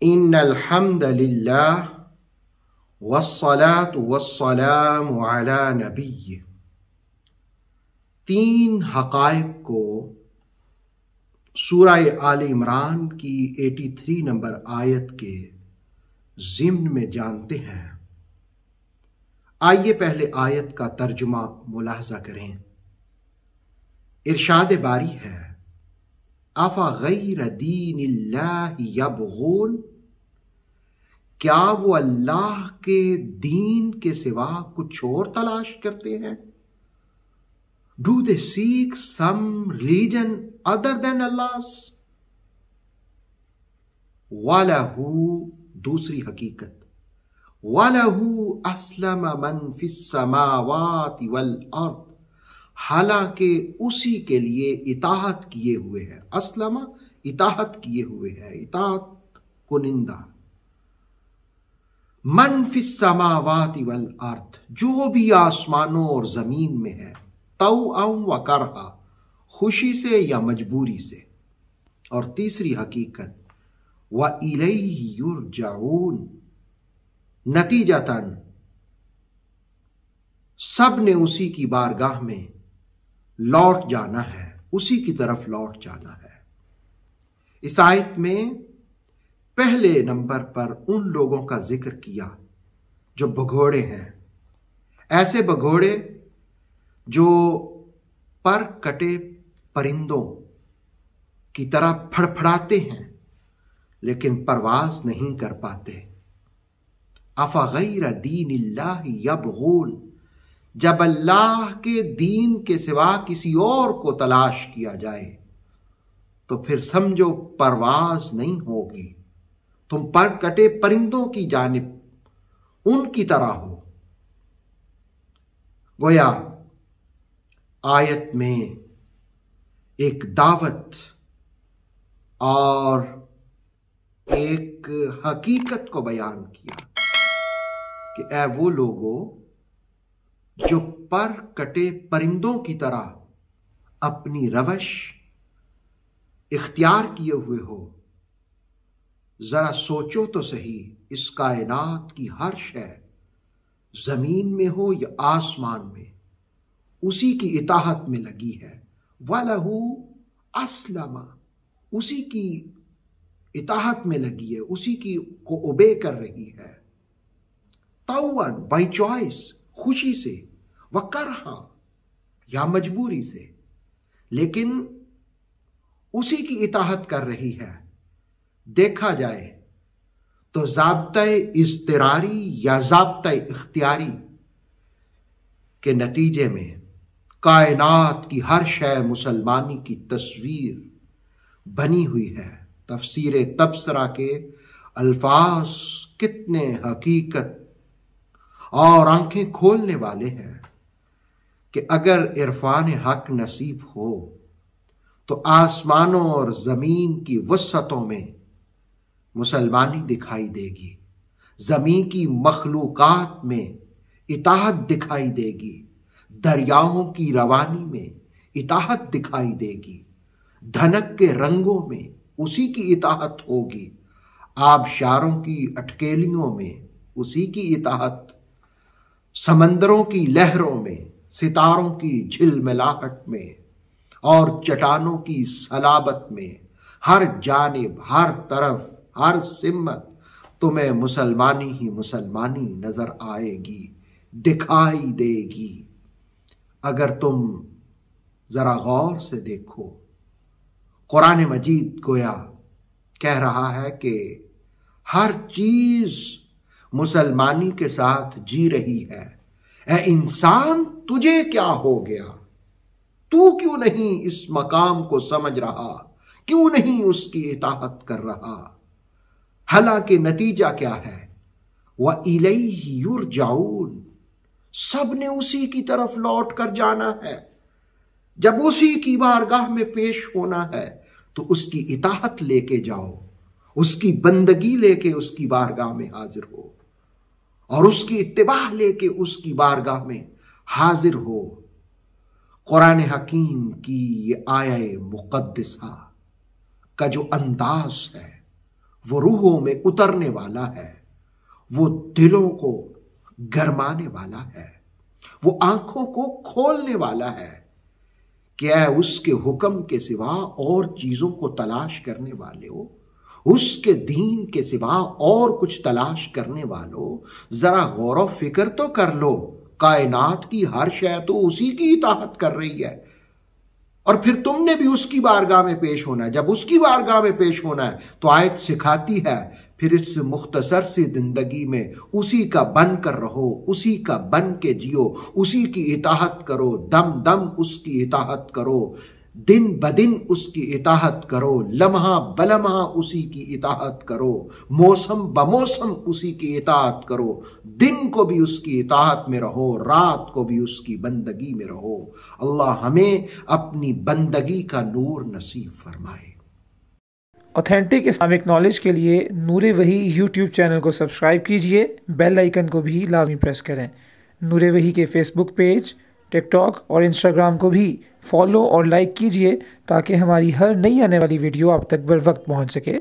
ان الحمد للہ والصلاة والسلام علی نبی۔ تین حقائق کو سورہ آل عمران کی 83 نمبر آیت کے ضمن میں جانتے ہیں۔ آئیے پہلے آیت کا ترجمہ ملاحظہ کریں۔ ارشاد باری ہے، افغیر دین اللہ یبغون، کیا وہ اللہ کے دین کے سوا کچھ اور تلاش کرتے ہیں؟ Do they seek some religion other than Allah's؟ وَلَهُ، دوسری حقیقت، وَلَهُ أَسْلَمَ مَنْ فِي السَّمَاوَاتِ وَالْأَرْضِ، حالانکہ اسی کے لیے اطاعت کیے ہوئے ہے۔ اسلم اطاعت کیے ہوئے ہے، اطاعت کنندہ۔ من فی السماوات والارض، جو بھی آسمانوں اور زمین میں ہے، طوعا و کرہا، خوشی سے یا مجبوری سے۔ اور تیسری حقیقت، وَإِلَيْهِ يُرْجَعُونَ، نتیجتاً سب نے اسی کی بارگاہ میں لوٹ جانا ہے، اسی کی طرف لوٹ جانا ہے۔ اس آیت میں پہلے نمبر پر ان لوگوں کا ذکر کیا جو بگھوڑے ہیں، ایسے بگھوڑے جو پر کٹے پرندوں کی طرح پھڑپھڑاتے ہیں لیکن پرواز نہیں کر پاتے۔ افغیر دین اللہ یبغون، جب اللہ کے دین کے سوا کسی اور کو تلاش کیا جائے تو پھر سمجھو پرواز نہیں ہوگی، تم پر کٹے پرندوں کی جانب ان کی طرح ہو۔ گویا آیت میں ایک دعوت اور ایک حقیقت کو بیان کیا کہ اے وہ لوگوں جو پر کٹے پرندوں کی طرح اپنی روش اختیار کیے ہوئے ہو، ذرا سوچو تو صحیح، اس کائنات کی ہر شے زمین میں ہو یا آسمان میں اسی کی اطاعت میں لگی ہے۔ وَلَهُ أَسْلَمَ، اسی کی اطاعت میں لگی ہے، اسی کی کو اوبے کر رہی ہے۔ طوعاً، بائی چوائس، خوشی سے، وکرہا، یا مجبوری سے، لیکن اسی کی اطاعت کر رہی ہے۔ دیکھا جائے تو ضابطۂ اضطراری یا ضابطۂ اختیاری کے نتیجے میں کائنات کی ہر شے مسلمانی کی تصویر بنی ہوئی ہے۔ تفسیر تبصرہ کے الفاظ کتنے حقیقت اور آنکھیں کھولنے والے ہیں کہ اگر عرفان حق نصیب ہو تو آسمانوں اور زمین کی وسعتوں میں مسلمانی دکھائی دے گی، زمین کی مخلوقات میں اطاعت دکھائی دے گی، دریاؤں کی روانی میں اطاعت دکھائی دے گی، دھنک کے رنگوں میں اسی کی اطاعت ہوگی، آبشاروں کی اٹکیلیوں میں اسی کی اطاعت، سمندروں کی لہروں میں، ستاروں کی جھلملاہٹ میں اور چٹانوں کی صلابت میں، ہر جانب، ہر طرف، ہر سمت تمہیں مسلمانی ہی مسلمانی نظر آئے گی، دکھائی دے گی۔ اگر تم ذرا غور سے دیکھو، قرآن مجید گویا کہہ رہا ہے کہ ہر چیز مسلمانی کے ساتھ جی رہی ہے۔ اے انسان، تجھے کیا ہو گیا؟ تو کیوں نہیں اس مقام کو سمجھ رہا؟ کیوں نہیں اس کی اطاعت کر رہا؟ حالانکہ نتیجہ کیا ہے؟ وَإِلَيْهِ يُرْجَعُونَ، سب نے اسی کی طرف لوٹ کر جانا ہے۔ جب اسی کی بارگاہ میں پیش ہونا ہے تو اس کی اطاعت لے کے جاؤ، اس کی بندگی لے کے اس کی بارگاہ میں حاضر ہو، اور اس کی اتباع لے کے اس کی بارگاہ میں حاضر ہو۔ قرآن حکیم کی یہ آیہ مقدسہ کا جو انداز ہے وہ روحوں میں اترنے والا ہے، وہ دلوں کو گرمانے والا ہے، وہ آنکھوں کو کھولنے والا ہے کہ اے اس کے حکم کے سوا اور چیزوں کو تلاش کرنے والے ہو، اس کے دین کے سوا اور کچھ تلاش کرنے والوں، ذرا غور و فکر تو کر لو، کائنات کی ہر شے تو اسی کی اطاعت کر رہی ہے، اور پھر تم نے بھی اس کی بارگاہ میں پیش ہونا ہے۔ جب اس کی بارگاہ میں پیش ہونا ہے تو آیت سکھاتی ہے پھر اس مختصر سی زندگی میں اسی کا بن کر رہو، اسی کا بن کے جیو، اسی کی اطاعت کرو، دم دم اس کی اطاعت کرو، دن بدن اس کی اطاعت کرو، لمحہ بلمحہ اسی کی اطاعت کرو، موسم بموسم اسی کی اطاعت کرو، دن کو بھی اس کی اطاعت میں رہو، رات کو بھی اس کی بندگی میں رہو۔ اللہ ہمیں اپنی بندگی کا نور نصیب فرمائے۔ اوتھینٹک اسلامک نالج کے لیے نور وحی یوٹیوب چینل کو سبسکرائب کیجئے، بیل آئیکن کو بھی لازمی پریس کریں۔ نور وحی کے فیس بک پیج، ٹک ٹاک اور انسٹاگرام کو بھی فالو اور لائک کیجئے تاکہ ہماری ہر نئی آنے والی ویڈیو آپ تک بر وقت پہنچ سکے۔